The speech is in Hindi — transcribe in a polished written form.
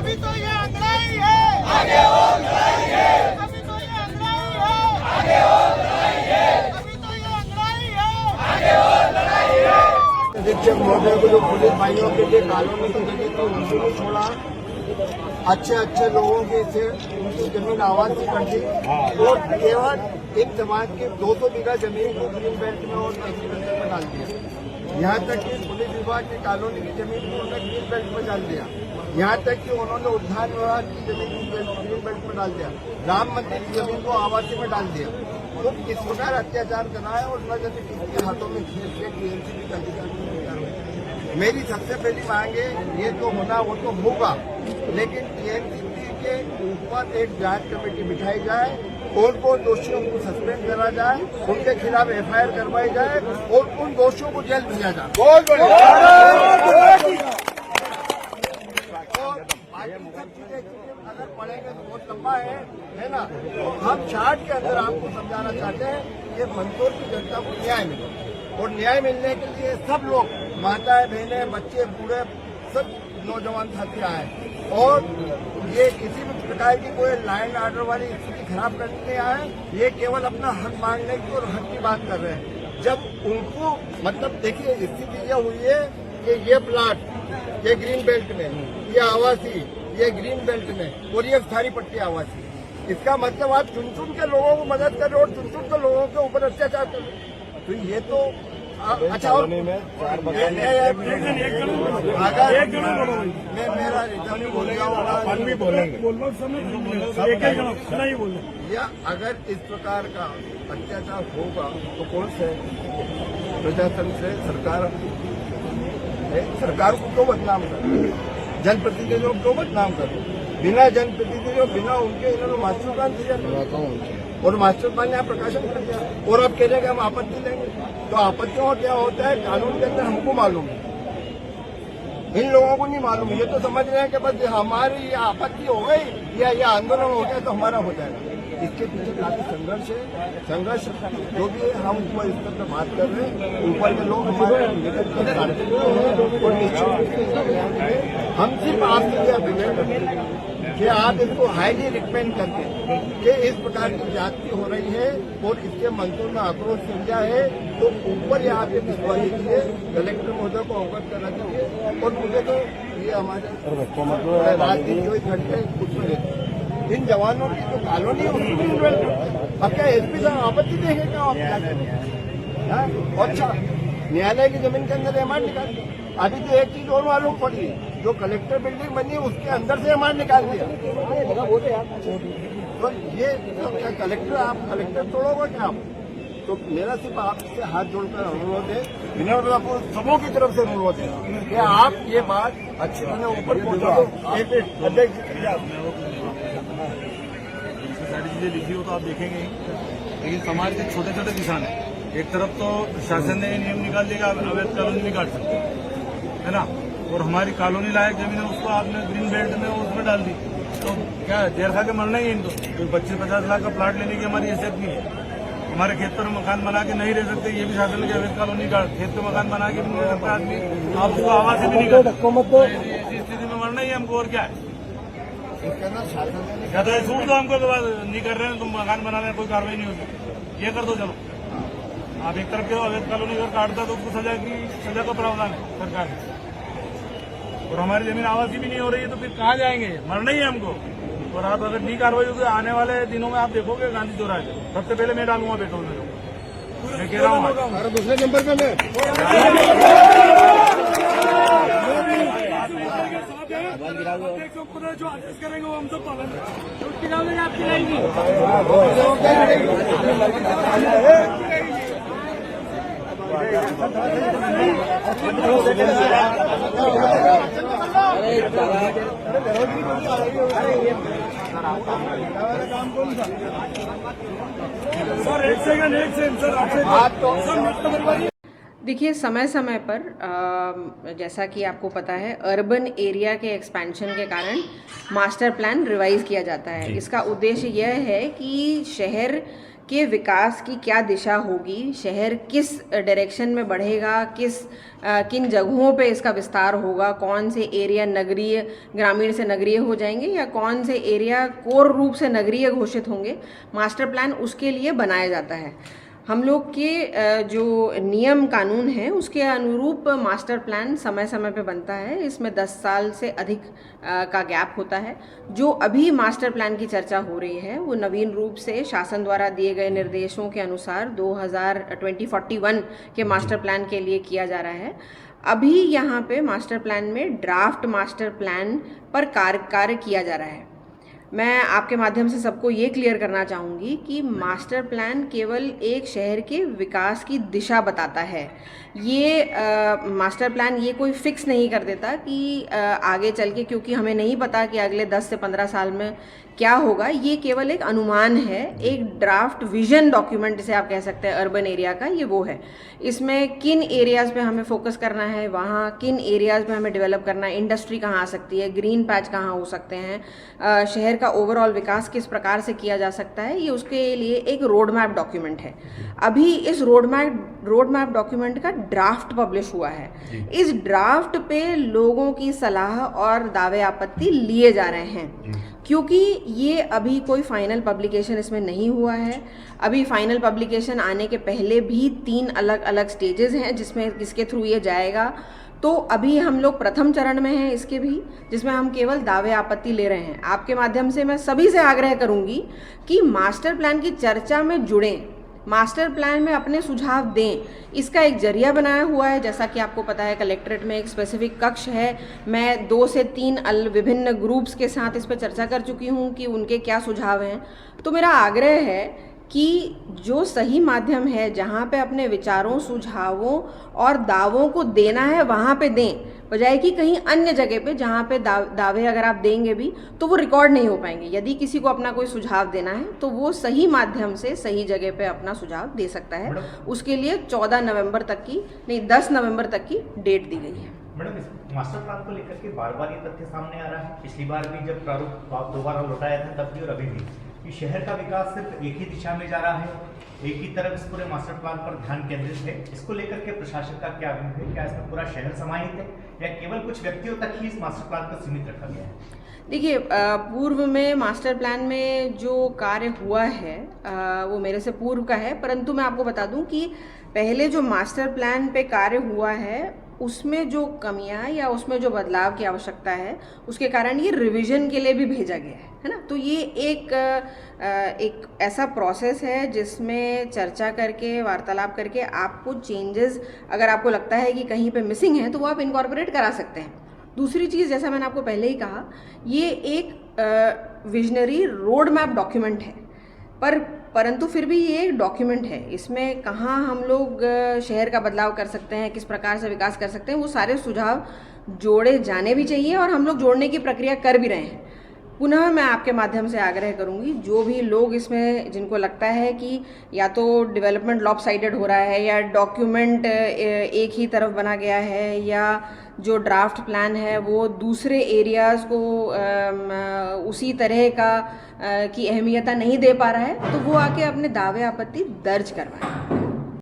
अभी तो ये अंगड़ाई है, आगे और लड़ाई है। अभी तो ये अंगड़ाई है, आगे और लड़ाई है। अभी तो ये अंगड़ाई है, आगे और लड़ाई है। अधीक्षक महोदय को जो पुलिस भाइयों के लिए कॉलोनी की जगह थी उनको भी छोड़ा, अच्छे लोगों के से उनकी जमीन आवाजी कर दी और केवल एक समाज के 200 बीघा जमीन को ग्रीन बेल्ट में और एग्रीकल्चर में डाल दिया। यहाँ तक कि पुलिस विभाग की कॉलोनी की जमीन को उन्होंने ग्रीन बेल्ट में डाल दिया। यहाँ तक कि उन्होंने उद्यान विभाग की जमीन को ग्रीन बेल्ट में डाल दिया। राम मंदिर की जमीन को आवासी में डाल दिया। तो इस प्रकार अत्याचार करना है और न जाने किसके हाथों में खेल के टीएमसी का अधिकार। मेरी सबसे पहली मांग है, ये तो होना वो तो होगा, लेकिन टीएमसी के ऊपर एक जांच कमेटी बिठाई जाए, कौन दोषियों को सस्पेंड करा जाए, उनके खिलाफ एफआईआर करवाई जाए और उन दोषियों को जेल भेजा जाए। बहुत अगर पढ़ेंगे तो बहुत लंबा है ना। तो हम चार्ट के अंदर आपको समझाना चाहते हैं कि मंदसौर की जनता को न्याय मिले और न्याय मिलने के लिए सब लोग, माताएं, बहनें, बच्चे, बूढ़े, सब नौजवान साथी आए और ये किसी भी प्रकार की कोई लाइन ऑर्डर वाली स्थिति खराब करने नहीं आए। ये केवल अपना हक मांगने की और हक की बात कर रहे हैं। जब उनको मतलब देखिए स्थिति यह हुई है कि ये प्लाट ये ग्रीन बेल्ट में, ये आवासी ये ग्रीन बेल्ट में और ये स्थायी पट्टी आवासी, इसका मतलब आप चुन के लोगों को मदद कर रहे हो और चुन के लोगों के ऊपर अत्याचार कर रहे हो। तो ये तो अच्छा। और मैं मेरा या अगर इस प्रकार का अत्याचार होगा तो कौन से प्रशासन से सरकार को क्यों बदनाम कर, जनप्रतिनिधियों को क्यों बदनाम कर, बिना जनप्रतिनिधियों बिना उनके इन्होंने मास्टर प्लान दिया और मास्टर प्लान यहाँ प्रकाशन कर दिया और अब कह रहे कि हम आपत्ति लेंगे। तो आपत्तियों क्या होता है कानून के अंदर हमको मालूम है, इन लोगों को नहीं मालूम। ये तो समझ रहे हैं कि बस हमारी ये आपत्ति हो गई या ये आंदोलन हो गया तो हमारा हो जाएगा। इसके पीछे काफी संघर्ष जो भी है, हम ऊपर स्तर पर बात कर रहे हैं, ऊपर के लोग हमारे और निश्चित हम सिर्फ आपसे अपेक्षा करते हैं कि आप इसको हाईली रिकमेंड करके कि इस प्रकार की ज्यादती हो रही है और इसके मंत्रों में आक्रोश सिंजा है तो ऊपर ये आप भिजवा दीजिए, कलेक्टर महोदय को अवगत करा दीजिए। और मुझे तो ये हमारे रात दिन 24 घंटे कुछ में लेते इन जवानों की जो कॉलोनी है उसको भी इन्वेल्व। अब क्या एसपी साहब आपत्ति देखेगा आप क्या करेंगे? अच्छा, न्यायालय की जमीन के अंदर एमआर निकाल दिया। अभी तो एक चीज और मालूम पड़ी, जो कलेक्टर बिल्डिंग बनी उसके अंदर से एमआर निकाल दिया। तो ये तो क्या कलेक्टर, आप कलेक्टर तोड़ोगे क्या आप? तो मेरा सिर्फ आपसे हाथ जोड़कर अनुरोध है, विनम्र सबों की तरफ से अनुरोध है कि आप ये बात अच्छी तरह ऊपर पहुंचाओ। सारी चीजें लिखी हो तो आप देखेंगे ही, लेकिन समाज के छोटे छोटे किसान हैं। एक तरफ तो शासन ने नियम निकाल दिया कि अवैध कॉलोनी नहीं काट सकते, है ना, और हमारी कॉलोनी लायक जमीन है उसको आपने ग्रीन बेल्ट में उसमें डाल दी। तो क्या जेल खा के मरना ही है इनको? तो 25-50 लाख का प्लाट लेने की हमारी हैसियत नहीं है। हमारे खेत पर मकान बना के नहीं रह सकते, ये भी शासन के अवैध कॉलोनी का खेत पे मकान बना के भी नहीं रह सकता आदमी, आप उसको आवाज से भी नहीं करते। ऐसी स्थिति में मरना ही हमको, और क्या है? या तो छूट दो हमको, के बाद नहीं कर रहे हैं तुम मकान बना रहे हैं, कोई कार्रवाई नहीं होती, ये कर दो। चलो, आप एक तरफ के अवैध कॉलोनी अगर काटता तो उसको सजा का प्रावधान है सरकार ने, और हमारी जमीन आवासी भी नहीं हो रही है तो फिर कहाँ जाएंगे? मरना ही है हमको। और आप अगर नहीं कार्रवाई होगी आने वाले दिनों में आप देखोगे गांधी चौराहे सबसे पहले मैं डालूंगा पेट्रोल में, मैं कह रहा हूँ। दूसरे नंबर पे मैं जो आदेश करेंगे वो हम सब पालन करेंगे। आपकी रहेगी सर, एक सेकंड सर। देखिए, समय समय पर जैसा कि आपको पता है, अर्बन एरिया के एक्सपेंशन के कारण मास्टर प्लान रिवाइज किया जाता है। इसका उद्देश्य यह है कि शहर के विकास की क्या दिशा होगी, शहर किस डायरेक्शन में बढ़ेगा, किन जगहों पे इसका विस्तार होगा, कौन से एरिया नगरीय ग्रामीण से नगरीय हो जाएंगे या कौन से एरिया कोर रूप से नगरीय घोषित होंगे, मास्टर प्लान उसके लिए बनाया जाता है। हम लोग के जो नियम कानून हैं उसके अनुरूप मास्टर प्लान समय समय पे बनता है। इसमें 10 साल से अधिक का गैप होता है। जो अभी मास्टर प्लान की चर्चा हो रही है वो नवीन रूप से शासन द्वारा दिए गए निर्देशों के अनुसार 2041 के मास्टर प्लान के लिए किया जा रहा है। अभी यहाँ पे मास्टर प्लान में ड्राफ्ट मास्टर प्लान पर कार्य किया जा रहा है। मैं आपके माध्यम से सबको ये क्लियर करना चाहूँगी कि मास्टर प्लान केवल एक शहर के विकास की दिशा बताता है। ये मास्टर प्लान ये कोई फिक्स नहीं कर देता कि आगे चल के, क्योंकि हमें नहीं पता कि अगले 10 से 15 साल में क्या होगा। ये केवल एक अनुमान है, एक ड्राफ्ट विजन डॉक्यूमेंट जिसे आप कह सकते हैं अर्बन एरिया का, ये वो है। इसमें किन एरियाज़ पे हमें फोकस करना है, वहाँ किन एरियाज़ में हमें डेवलप करना है, इंडस्ट्री कहाँ आ सकती है, ग्रीन पैच कहाँ हो सकते हैं, शहर का ओवरऑल विकास किस प्रकार से किया जा सकता है, ये उसके लिए एक रोड मैप डॉक्यूमेंट है। अभी इस रोड मैप डॉक्यूमेंट का ड्राफ्ट पब्लिश हुआ है। इस ड्राफ्ट पे लोगों की सलाह और दावे आपत्ति लिए जा रहे हैं, क्योंकि ये अभी कोई फाइनल पब्लिकेशन इसमें नहीं हुआ है। अभी फाइनल पब्लिकेशन आने के पहले भी 3 अलग अलग स्टेजेस हैं जिसके थ्रू ये जाएगा। तो अभी हम लोग प्रथम चरण में हैं इसके भी, जिसमें हम केवल दावे आपत्ति ले रहे हैं। आपके माध्यम से मैं सभी से आग्रह करूंगी कि मास्टर प्लान की चर्चा में जुड़ें, मास्टर प्लान में अपने सुझाव दें। इसका एक जरिया बनाया हुआ है, जैसा कि आपको पता है कलेक्ट्रेट में एक स्पेसिफिक कक्ष है। मैं 2 से 3 विभिन्न ग्रुप्स के साथ इस पर चर्चा कर चुकी हूँ कि उनके क्या सुझाव हैं। तो मेरा आग्रह है कि जो सही माध्यम है जहाँ पे अपने विचारों, सुझावों और दावों को देना है वहाँ पे दें, बजाय कि कहीं अन्य जगह पे जहाँ पे दावे अगर आप देंगे भी तो वो रिकॉर्ड नहीं हो पाएंगे। यदि किसी को अपना कोई सुझाव देना है तो वो सही माध्यम से सही जगह पे अपना सुझाव दे सकता है। उसके लिए 14 नवंबर तक की नहीं 10 नवंबर तक की डेट दी गई है। मैडम, इस मास्टर प्लान को लेकर के बार बार ये तथ्य सामने आ रहा है। पिछली बार भी जब प्रारूप दोबारा लौटाया था तब भी और अभी भी कि शहर का विकास सिर्फ एक ही दिशा में जा रहा है, एक ही तरफ इस पूरे मास्टर प्लान पर ध्यान केंद्रित है। इसको लेकर के प्रशासन का क्या व्यू है? क्या इसमें पूरा शहर समाहित है या केवल कुछ व्यक्तियों तक ही इस मास्टर प्लान को सीमित रखा गया है? देखिए, पूर्व में मास्टर प्लान में जो कार्य हुआ है वो मेरे से पूर्व का है, परंतु मैं आपको बता दूं कि पहले जो मास्टर प्लान पे कार्य हुआ है उसमें जो कमियां या उसमें जो बदलाव की आवश्यकता है उसके कारण ये रिवीजन के लिए भी भेजा गया है ना। तो ये एक ऐसा प्रोसेस है जिसमें चर्चा करके, वार्तालाप करके आपको चेंजेस अगर आपको लगता है कि कहीं पे मिसिंग है तो वो आप इनकॉर्पोरेट करा सकते हैं। दूसरी चीज़, जैसा मैंने आपको पहले ही कहा, ये एक विजनरी रोड मैप डॉक्यूमेंट है, परंतु फिर भी ये एक डॉक्यूमेंट है। इसमें कहाँ हम लोग शहर का बदलाव कर सकते हैं, किस प्रकार से विकास कर सकते हैं, वो सारे सुझाव जोड़े जाने भी चाहिए और हम लोग जोड़ने की प्रक्रिया कर भी रहे हैं। पुनः मैं आपके माध्यम से आग्रह करूंगी, जो भी लोग इसमें जिनको लगता है कि या तो डेवलपमेंट लॉपसाइडेड हो रहा है या डॉक्यूमेंट एक ही तरफ बना गया है या जो ड्राफ्ट प्लान है वो दूसरे एरियाज़ को उसी तरह की अहमियत नहीं दे पा रहा है, तो वो आके अपने दावे आपत्ति दर्ज करवाएं।